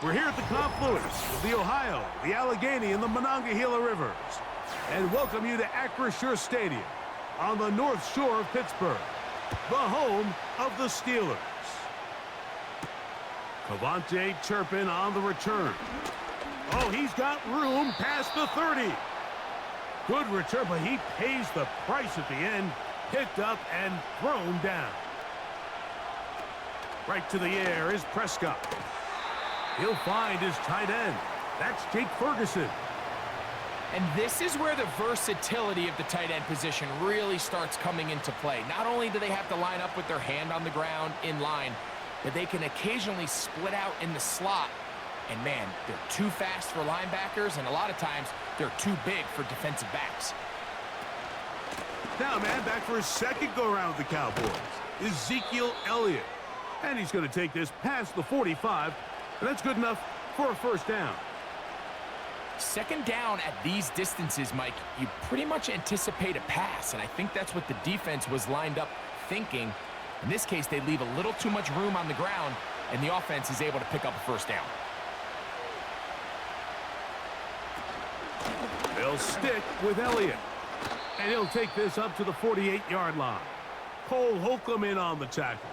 We're here at the confluence of the Ohio, the Allegheny, and the Monongahela Rivers, and welcome you to Acrisure Stadium on the North Shore of Pittsburgh, the home of the Steelers. Cavante Turpin on the return. Oh, he's got room past the 30. Good return, but he pays the price at the end. Picked up and thrown down. Right to the air is Prescott. He'll find his tight end. That's Jake Ferguson. And this is where the versatility of the tight end position really starts coming into play. Not only do they have to line up with their hand on the ground in line, but they can occasionally split out in the slot. And man, they're too fast for linebackers, and a lot of times they're too big for defensive backs. Now, man, back for his second go-around with the Cowboys, Ezekiel Elliott. And he's going to take this past the 45, and that's good enough for a first down. Second down at these distances, Mike, you pretty much anticipate a pass, and I think that's what the defense was lined up thinking. In this case, they leave a little too much room on the ground, and the offense is able to pick up a first down. They'll stick with Elliott. And he'll take this up to the 48-yard line. Cole Holcomb in on the tackle.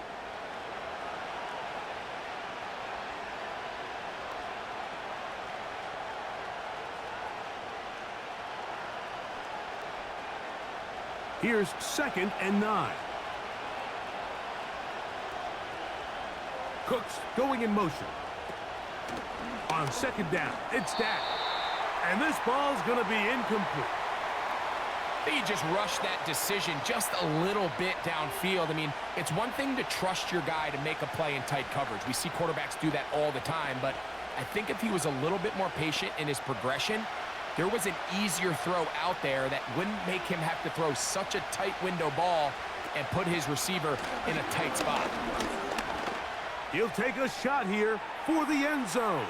Here's 2nd and 9. Cooks going in motion. On 2nd down, it's Dak. And this ball's going to be incomplete. He just rushed that decision just a little bit downfield. I mean, it's one thing to trust your guy to make a play in tight coverage. We see quarterbacks do that all the time, but I think if he was a little bit more patient in his progression, there was an easier throw out there that wouldn't make him have to throw such a tight window ball and put his receiver in a tight spot. He'll take a shot here for the end zone.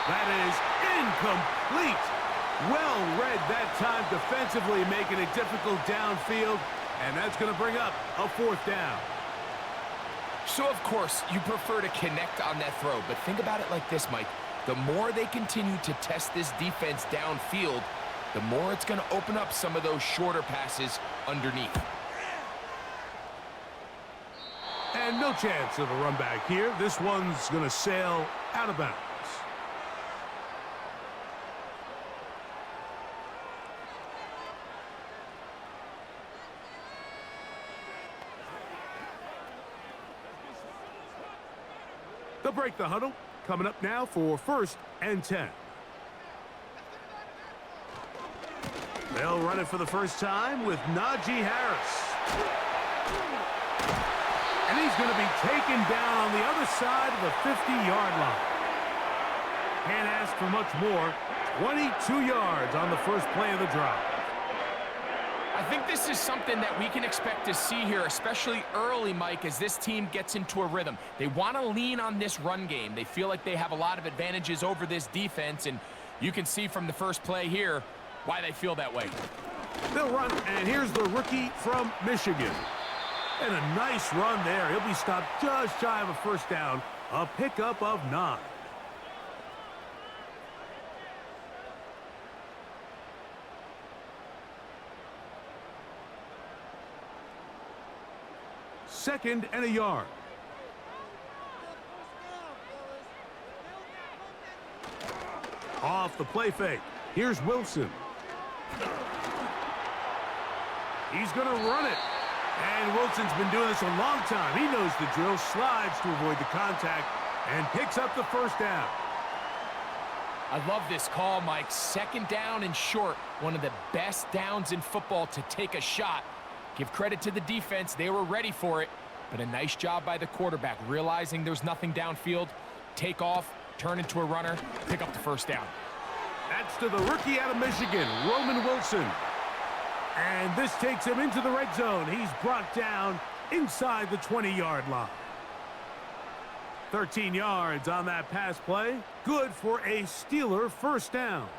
That is incomplete. Well read that time defensively, making it difficult downfield, and that's going to bring up a 4th down. So, of course, you prefer to connect on that throw, but think about it like this, Mike. The more they continue to test this defense downfield, the more it's going to open up some of those shorter passes underneath. And no chance of a run back here. This one's going to sail out of bounds. They'll break the huddle. Coming up now for 1st and 10. They'll run it for the first time with Najee Harris. And he's going to be taken down on the other side of the 50-yard line. Can't ask for much more. 22 yards on the first play of the drive. I think this is something that we can expect to see here, especially early, Mike, as this team gets into a rhythm. They want to lean on this run game. They feel like they have a lot of advantages over this defense, and you can see from the first play here why they feel that way. They'll run, and here's the rookie from Michigan. And a nice run there. He'll be stopped just shy of a first down. A pickup of 9. Second and a yard. Off the play fake. Here's Wilson. He's going to run it. And Wilson's been doing this a long time. He knows the drill. Slides to avoid the contact and picks up the first down. I love this call, Mike. 2nd down and short. One of the best downs in football to take a shot. Give credit to the defense. They were ready for it. But a nice job by the quarterback, realizing there's nothing downfield. Take off, turn into a runner, pick up the first down. That's to the rookie out of Michigan, Roman Wilson. And this takes him into the red zone. He's brought down inside the 20-yard line. 13 yards on that pass play. Good for a Steeler first down.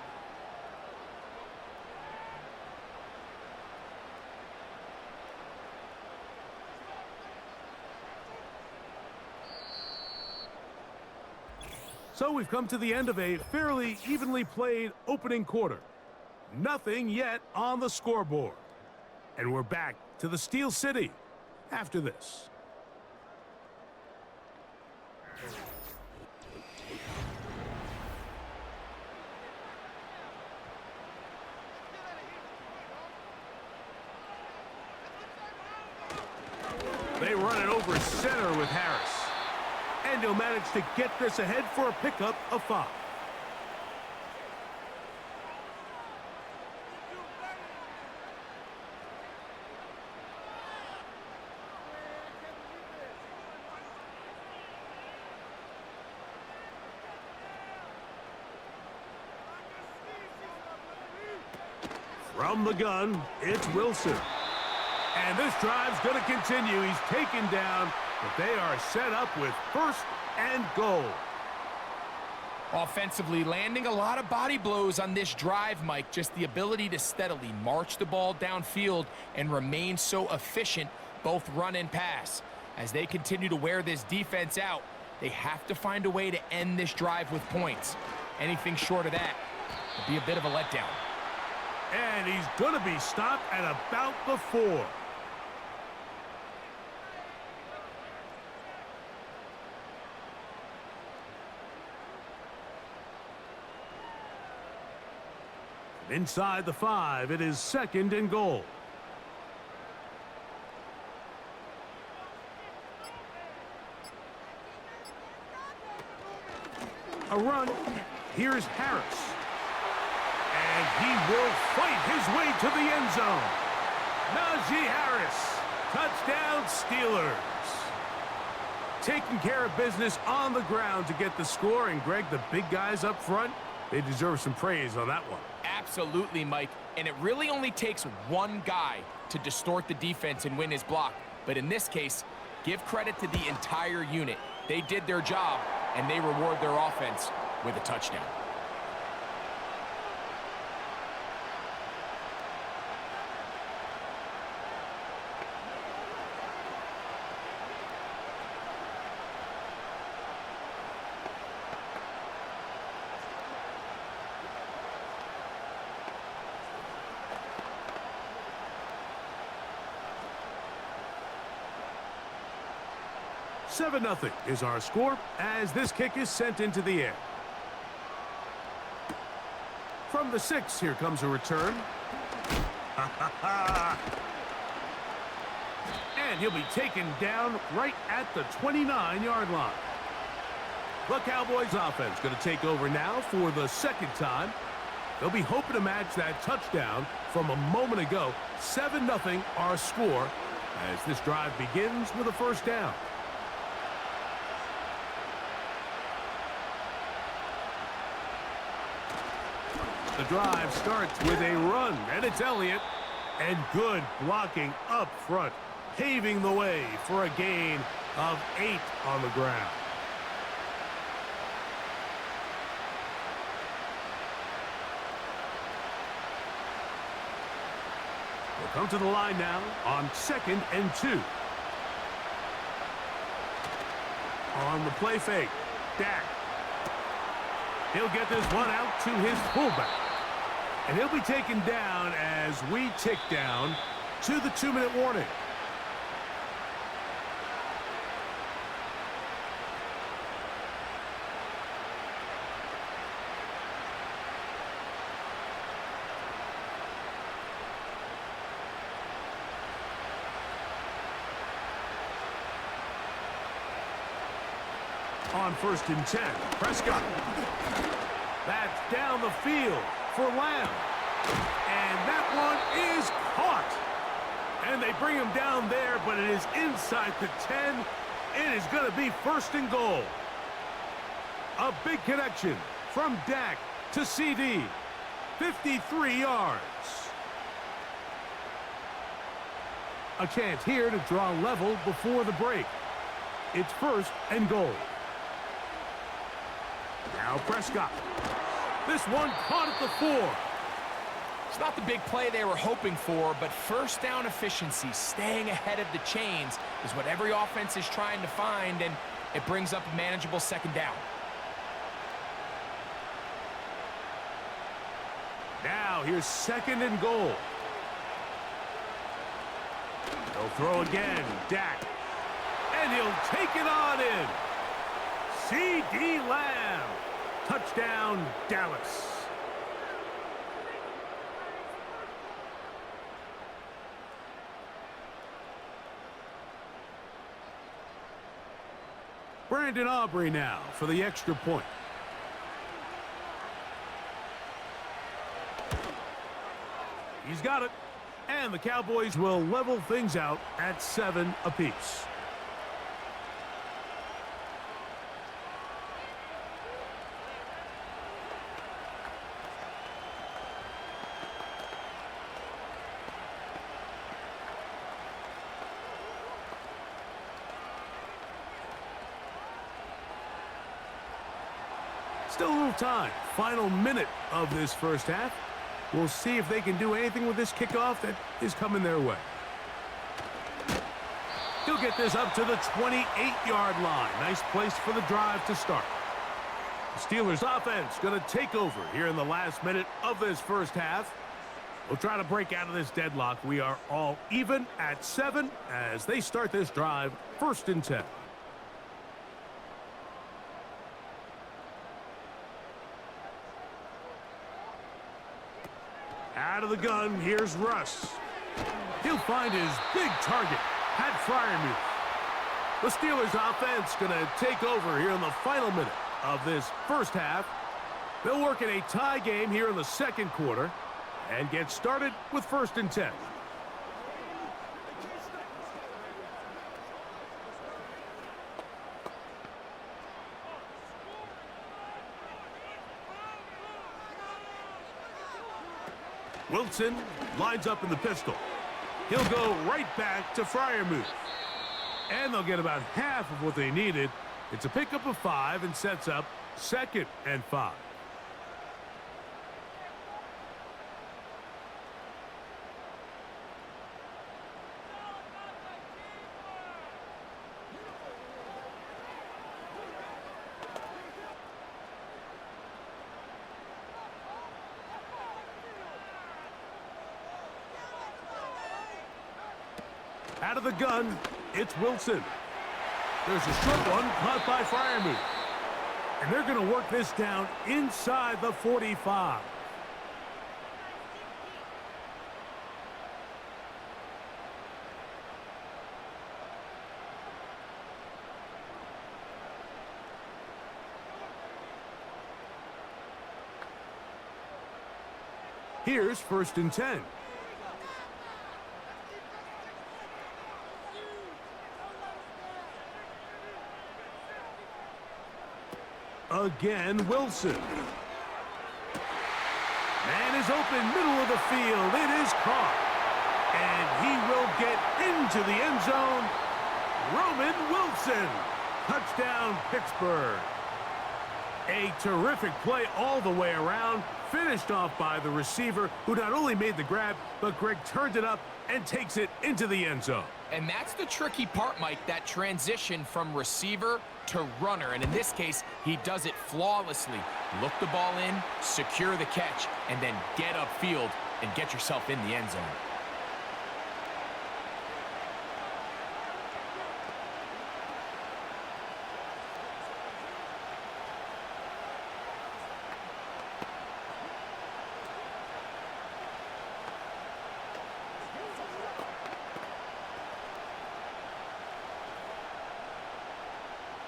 So we've come to the end of a fairly evenly played opening quarter. Nothing yet on the scoreboard. And we're back to the Steel City after this. They run it over center with Harris. And he'll manage to get this ahead for a pickup of 5. From the gun, it's Wilson. And this drive's going to continue. He's taken down, but they are set up with 1st and goal. Offensively, landing a lot of body blows on this drive, Mike. Just the ability to steadily march the ball downfield and remain so efficient, both run and pass. As they continue to wear this defense out, they have to find a way to end this drive with points. Anything short of that would be a bit of a letdown. And he's going to be stopped at about the 4. Inside the 5, it is 2nd and goal. A run. Here's Harris. And he will fight his way to the end zone. Najee Harris. Touchdown, Steelers. Taking care of business on the ground to get the score. And, Greg, the big guys up front, they deserve some praise on that one. Absolutely, Mike. And it really only takes one guy to distort the defense and win his block. But in this case, give credit to the entire unit. They did their job, and they reward their offense with a touchdown. Seven 0 is our score as this kick is sent into the air. From the 6, here comes a return. And he'll be taken down right at the 29-yard line. The Cowboys offense going to take over now for the 2nd time. They'll be hoping to match that touchdown from a moment ago. 7 0 our score as this drive begins with a 1st down. The drive starts with a run, and it's Elliott. And good blocking up front, paving the way for a gain of 8 on the ground. We'll come to the line now on 2nd and 2. On the play fake, Dak. He'll get this one out to his fullback. And he'll be taken down as we tick down to the 2-minute warning. On 1st and 10, Prescott. That's down the field for Lamb. And that one is caught. And they bring him down there, but it is inside the 10. It is going to be 1st and goal. A big connection from Dak to CD. 53 yards. A chance here to draw level before the break. It's 1st and goal. Now Prescott. This one caught at the 4. It's not the big play they were hoping for, but 1st down efficiency, staying ahead of the chains, is what every offense is trying to find, and it brings up a manageable 2nd down. Now here's 2nd and goal. He'll throw again. Dak. And he'll take it on in. C.D. Lamb. Touchdown, Dallas. Brandon Aubrey now for the extra point. He's got it. And the Cowboys will level things out at 7 apiece. Still a little time. Final minute of this first half. We'll see if they can do anything with this kickoff that is coming their way. He'll get this up to the 28-yard line. Nice place for the drive to start. The Steelers offense going to take over here in the last minute of this first half. We'll try to break out of this deadlock. We are all even at 7 as they start this drive, 1st and 10. Out of the gun, here's Russ. He'll find his big target, Pat Freiermuth. The Steelers offense going to take over here in the final minute of this first half. They'll work in a tie game here in the 2nd quarter and get started with 1st and 10. Wilson lines up in the pistol. He'll go right back to Freiermuth. And they'll get about half of what they needed. It's a pickup of 5 and sets up 2nd and 5. Out of the gun, it's Wilson. There's a short one caught by Freiermuth. And they're going to work this down inside the 45. Here's 1st and 10. Again, Wilson. Man is open, middle of the field. It is caught. And he will get into the end zone. Roman Wilson. Touchdown, Pittsburgh. A terrific play all the way around. Finished off by the receiver, who not only made the grab, but Greg turned it up and takes it into the end zone. And that's the tricky part, Mike, that transition from receiver to runner. And in this case, he does it flawlessly. Look the ball in, secure the catch, and then get upfield and get yourself in the end zone.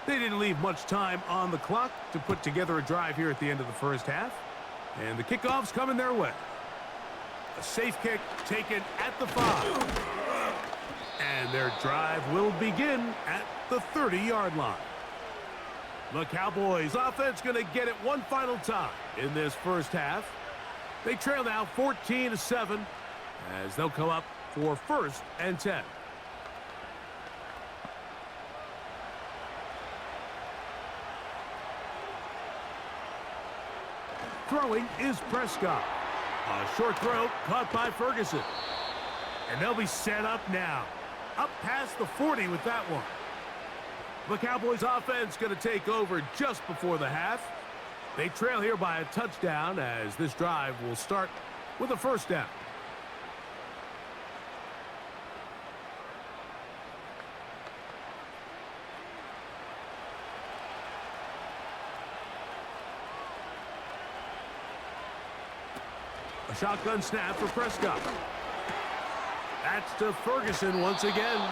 They didn't leave much time on the clock to put together a drive here at the end of the first half. And the kickoff's coming their way. A safe kick taken at the 5. And their drive will begin at the 30-yard line. The Cowboys offense going to get it one final time in this first half. They trail now 14-7 as they'll come up for 1st and 10. Throwing is Prescott. A short throw caught by Ferguson. And they'll be set up now. Up past the 40 with that one. The Cowboys offense going to take over just before the half. They trail here by a touchdown as this drive will start with a first down. A shotgun snap for Prescott. That's to Ferguson once again.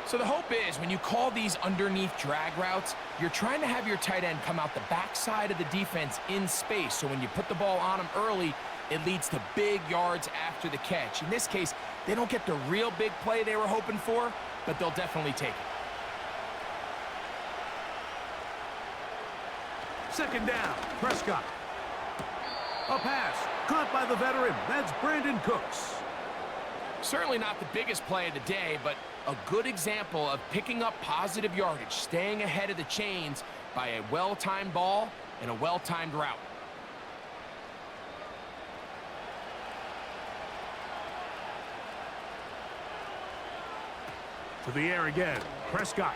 So the hope is when you call these underneath drag routes, you're trying to have your tight end come out the backside of the defense in space. So when you put the ball on him early, it leads to big yards after the catch. In this case, they don't get the real big play they were hoping for, but they'll definitely take it. Second down, Prescott. A pass, caught by the veteran. That's Brandon Cooks. Certainly not the biggest play of the day, but a good example of picking up positive yardage, staying ahead of the chains by a well-timed ball and a well-timed route. To the air again, Prescott.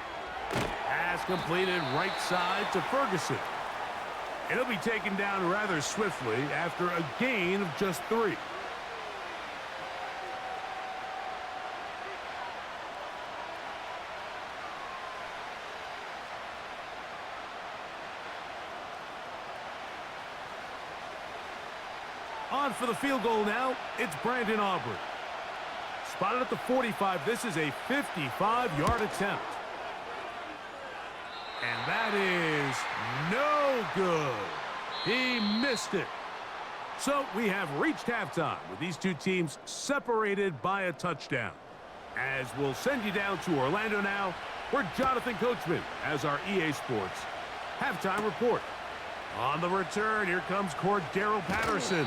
Pass completed right side to Ferguson. It'll be taken down rather swiftly after a gain of just 3. On for the field goal now, it's Brandon Aubrey. Spotted at the 45, this is a 55-yard attempt. And that is no good. He missed it. So we have reached halftime with these two teams separated by a touchdown. As we'll send you down to Orlando now, where Jonathan Coachman has our EA Sports halftime report. On the return, here comes Cordero Patterson.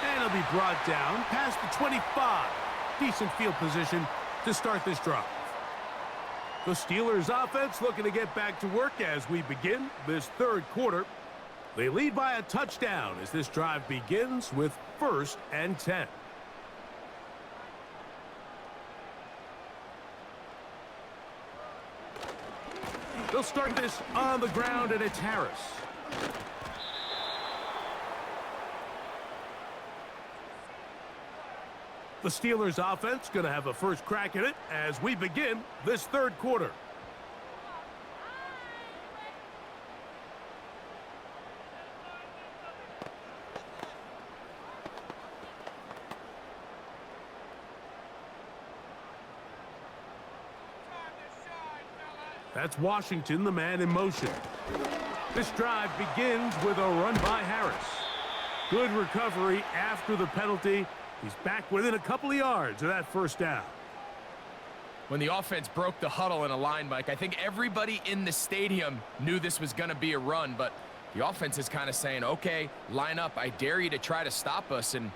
And he'll be brought down past the 25. Decent field position to start this drive. The Steelers offense looking to get back to work as we begin this third quarter. They lead by a touchdown as this drive begins with 1st and 10. They'll start this on the ground, and it's Harris. The Steelers offense going to have a first crack at it as we begin this third quarter. That's Washington, the man in motion. This drive begins with a run by Harris. Good recovery after the penalty. He's back within a couple of yards of that first down. When the offense broke the huddle in a line, Mike, I think everybody in the stadium knew this was going to be a run, but the offense is kind of saying, okay, line up. I dare you to try to stop us, and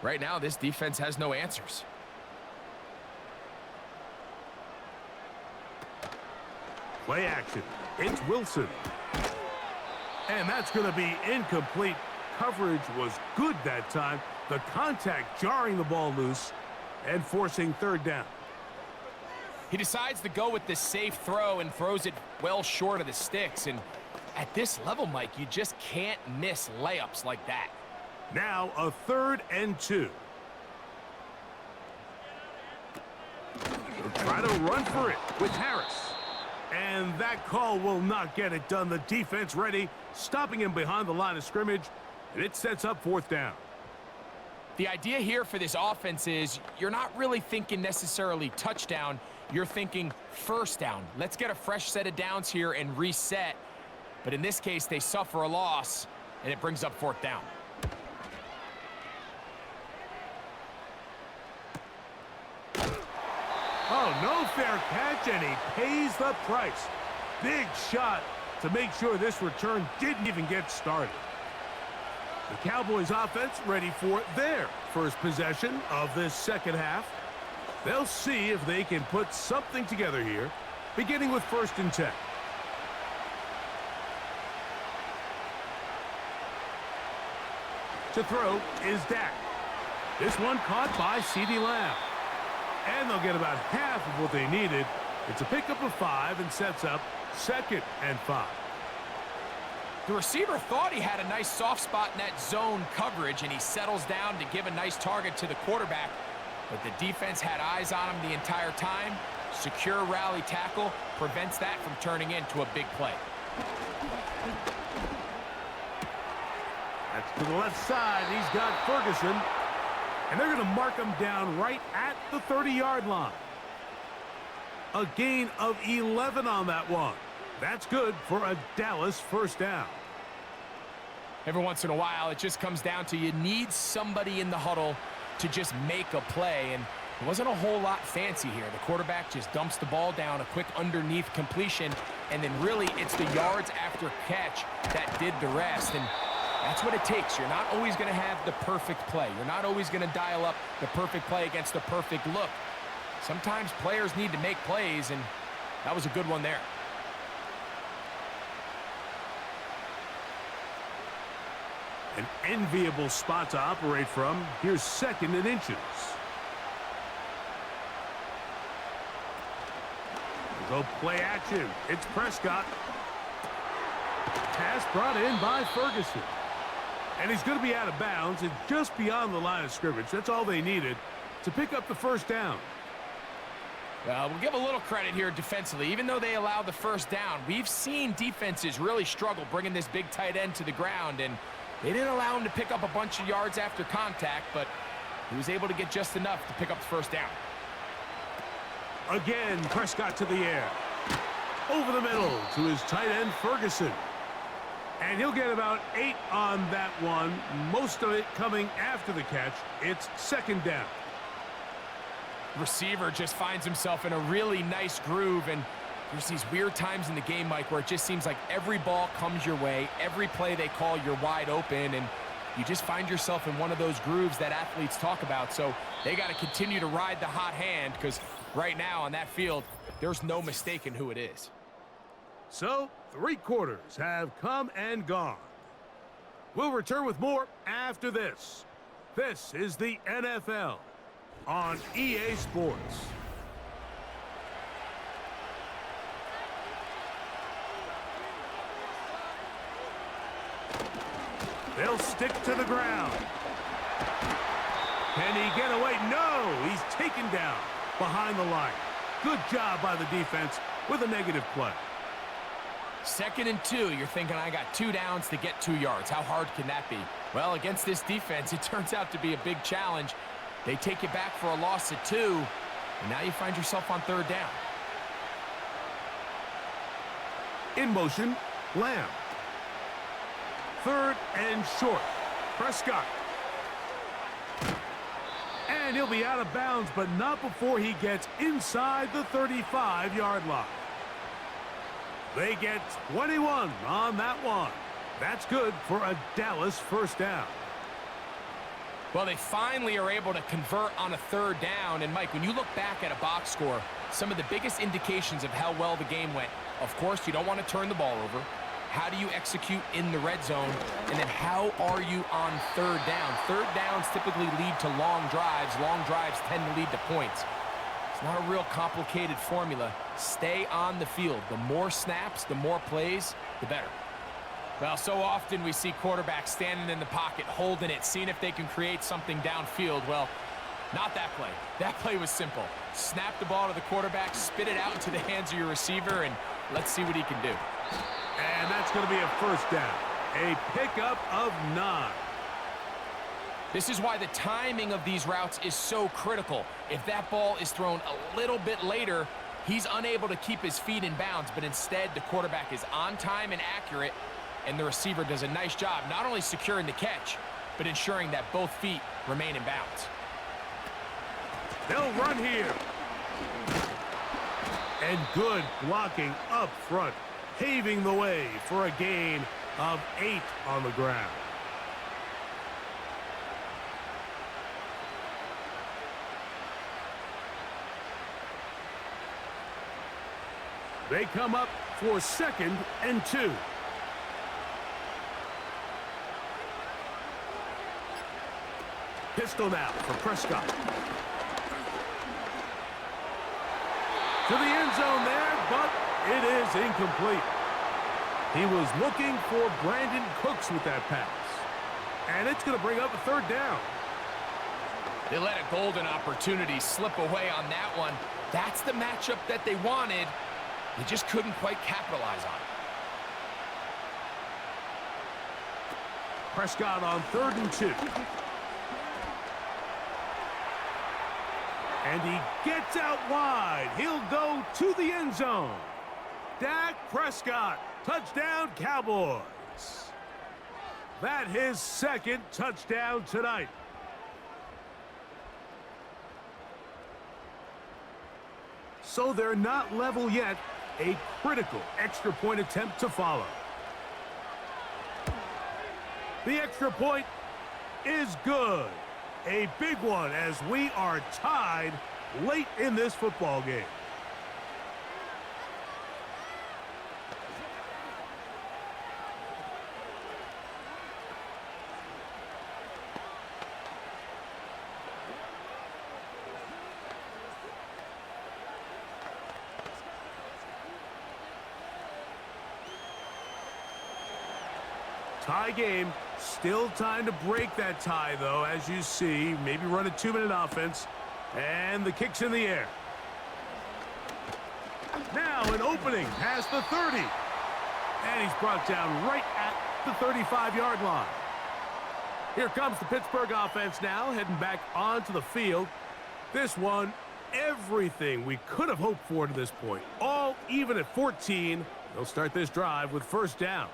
right now this defense has no answers. Play action. It's Wilson. And that's going to be incomplete. Coverage was good that time. The contact jarring the ball loose and forcing third down. He decides to go with this safe throw and throws it well short of the sticks. And at this level, Mike, you just can't miss layups like that. Now a 3rd and 2. They'll try to run for it with Harris. And that call will not get it done. The defense ready, stopping him behind the line of scrimmage. And it sets up 4th down. The idea here for this offense is you're not really thinking necessarily touchdown. You're thinking first down. Let's get a fresh set of downs here and reset. But in this case, they suffer a loss, and it brings up 4th down. Oh, no fair catch, and he pays the price. Big shot to make sure this return didn't even get started. The Cowboys offense ready for their first possession of this second half. They'll see if they can put something together here, beginning with 1st and 10. To throw is Dak. This one caught by CeeDee Lamb. And they'll get about half of what they needed. It's a pickup of 5 and sets up 2nd and 5. The receiver thought he had a nice soft spot in that zone coverage, and he settles down to give a nice target to the quarterback. But the defense had eyes on him the entire time. Secure rally tackle prevents that from turning into a big play. That's to the left side. He's got Ferguson. And they're going to mark him down right at the 30-yard line. A gain of 11 on that one. That's good for a Dallas first down. Every once in a while, it just comes down to you need somebody in the huddle to just make a play. And it wasn't a whole lot fancy here. The quarterback just dumps the ball down, a quick underneath completion, and then really it's the yards after catch that did the rest. And that's what it takes. You're not always going to have the perfect play. You're not always going to dial up the perfect play against the perfect look. Sometimes players need to make plays, and that was a good one there. An enviable spot to operate from. Here's 2nd and inches. Go play action. It's Prescott. Pass brought in by Ferguson. And he's going to be out of bounds and just beyond the line of scrimmage. That's all they needed to pick up the first down. Well, we'll give a little credit here defensively. Even though they allowed the first down, we've seen defenses really struggle bringing this big tight end to the ground, and they didn't allow him to pick up a bunch of yards after contact, but he was able to get just enough to pick up the first down. Again, Prescott to the air. Over the middle to his tight end, Ferguson. And he'll get about 8 on that one, most of it coming after the catch. It's 2nd down. Receiver just finds himself in a really nice groove, and there's these weird times in the game, Mike, where it just seems like every ball comes your way, every play they call, you're wide open, and you just find yourself in one of those grooves that athletes talk about. So they got to continue to ride the hot hand, because right now on that field, there's no mistaking who it is. So 3 quarters have come and gone. We'll return with more after this. This is the NFL on EA Sports. They'll stick to the ground. Can he get away? No, he's taken down behind the line. Good job by the defense with a negative play. 2nd and 2, you're thinking, I got 2 downs to get 2 yards. How hard can that be? Well, against this defense, it turns out to be a big challenge. They take you back for a loss of 2, and now you find yourself on 3rd down. In motion, Lamb. 3rd and short. Prescott. And he'll be out of bounds, but not before he gets inside the 35-yard line. They get 21 on that one. That's good for a Dallas first down. Well, they finally are able to convert on a 3rd down. And, Mike, when you look back at a box score, some of the biggest indications of how well the game went, of course, you don't want to turn the ball over. How do you execute in the red zone? And then how are you on 3rd down? 3rd downs typically lead to long drives. Long drives tend to lead to points. It's not a real complicated formula. Stay on the field. The more snaps, the more plays, the better. Well, so often we see quarterbacks standing in the pocket, holding it, seeing if they can create something downfield. Well, not that play. That play was simple. Snap the ball to the quarterback, spit it out into the hands of your receiver, and let's see what he can do. And that's going to be a first down. A pickup of 9. This is why the timing of these routes is so critical. If that ball is thrown a little bit later, he's unable to keep his feet in bounds, but instead the quarterback is on time and accurate, and the receiver does a nice job not only securing the catch, but ensuring that both feet remain in bounds. They'll run here. And good blocking up front, paving the way for a gain of 8 on the ground. They come up for 2nd and 2. Pistol now for Prescott. To the end zone there, but it is incomplete. He was looking for Brandon Cooks with that pass. And it's going to bring up a third down. They let a golden opportunity slip away on that one. That's the matchup that they wanted. They just couldn't quite capitalize on it. Prescott on 3rd and 2. And he gets out wide. He'll go to the end zone. Dak Prescott, touchdown Cowboys. That his 2nd touchdown tonight. So they're not level yet. A critical extra point attempt to follow. The extra point is good. A big one as we are tied late in this football game. Tie game. Still time to break that tie, though, as you see. Maybe run a 2-minute offense. And the kick's in the air. Now an opening past the 30. And he's brought down right at the 35-yard line. Here comes the Pittsburgh offense now, heading back onto the field. This one, everything we could have hoped for to this point. All even at 14. They'll start this drive with 1st down.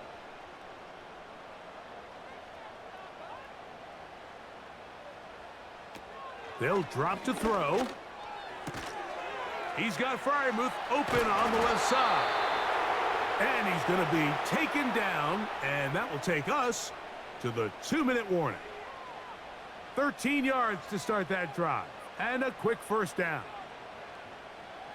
They'll drop to throw. He's got Freiermuth open on the left side. And he's going to be taken down, and that will take us to the 2-minute warning. 13 yards to start that drive, and a quick 1st down.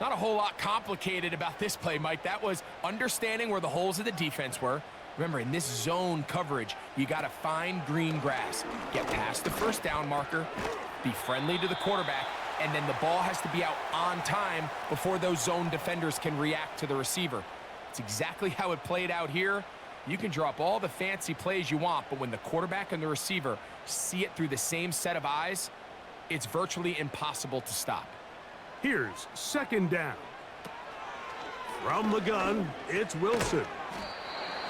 Not a whole lot complicated about this play, Mike. That was understanding where the holes of the defense were. Remember, in this zone coverage, you got to find green grass. Get past the 1st down marker, be friendly to the quarterback, and then the ball has to be out on time before those zone defenders can react to the receiver. It's exactly how it played out here. You can drop all the fancy plays you want, but when the quarterback and the receiver see it through the same set of eyes, it's virtually impossible to stop. Here's 2nd down. From the gun, it's Wilson.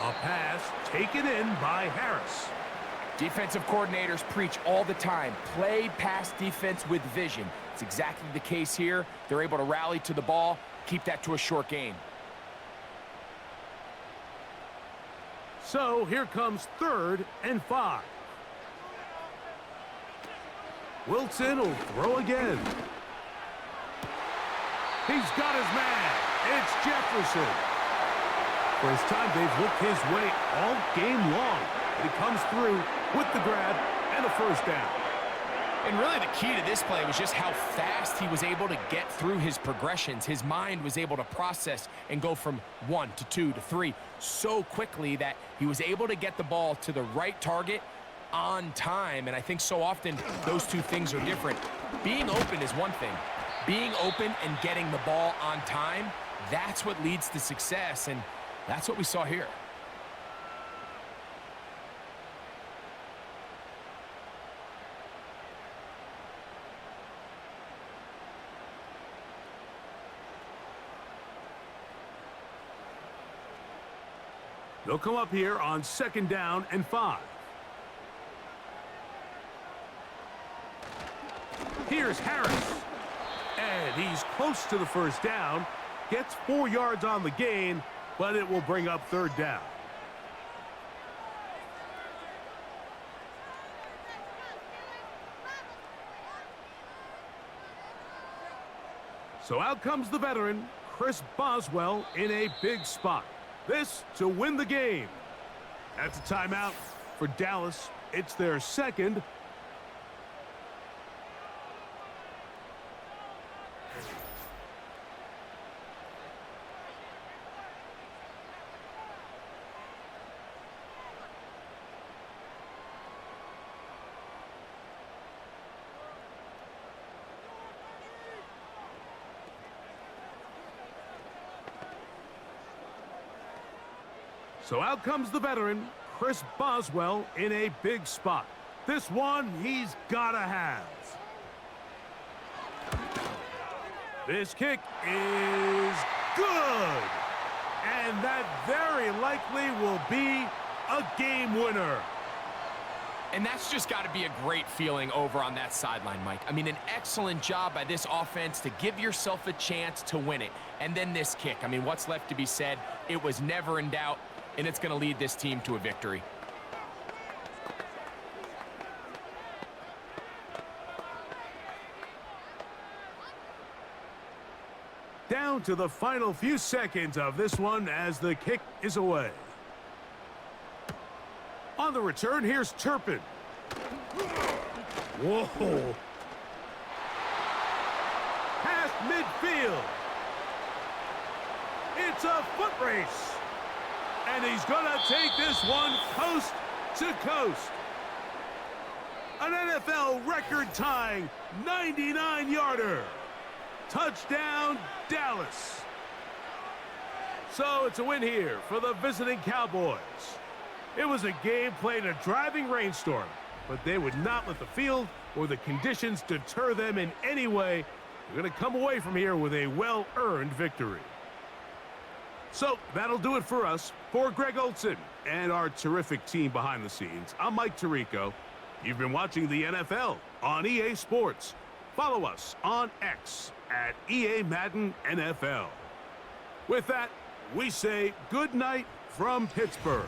A pass taken in by Harris. Defensive coordinators preach all the time, play pass defense with vision. It's exactly the case here. They're able to rally to the ball, keep that to a short gain. So here comes 3rd and 5. Wilson will throw again. He's got his man. It's Jefferson. First time they've looked his way all game long. He comes through with the grab and a 1st down. And really the key to this play was just how fast he was able to get through his progressions. His mind was able to process and go from 1 to 2 to 3 so quickly that he was able to get the ball to the right target on time. And I think so often those two things are different. Being open is one thing. Being open and getting the ball on time, that's what leads to success, and that's what we saw here. They'll come up here on 2nd down and 5. Here's Harris. And he's close to the 1st down. Gets 4 yards on the gain, but it will bring up 3rd down. So out comes the veteran, Chris Boswell, in a big spot. This to win the game. That's a timeout for Dallas. It's their 2nd. So out comes the veteran, Chris Boswell, in a big spot. This one he's gotta have. This kick is good. And that very likely will be a game winner. And that's just got to be a great feeling over on that sideline, Mike. I mean, an excellent job by this offense to give yourself a chance to win it. And then this kick. I mean, what's left to be said? It was never in doubt, and it's going to lead this team to a victory. Down to the final few seconds of this one as the kick is away. On the return, here's Turpin. Whoa. Past midfield. It's a foot race. And he's going to take this one coast to coast. An NFL record-tying 99-yarder. Touchdown, Dallas. So it's a win here for the visiting Cowboys. It was a game played in a driving rainstorm, but they would not let the field or the conditions deter them in any way. They're going to come away from here with a well-earned victory. So that'll do it for us. For Greg Olson and our terrific team behind the scenes, I'm Mike Tirico. You've been watching the NFL on EA Sports. Follow us on X at EA Madden NFL. With that, we say good night from Pittsburgh.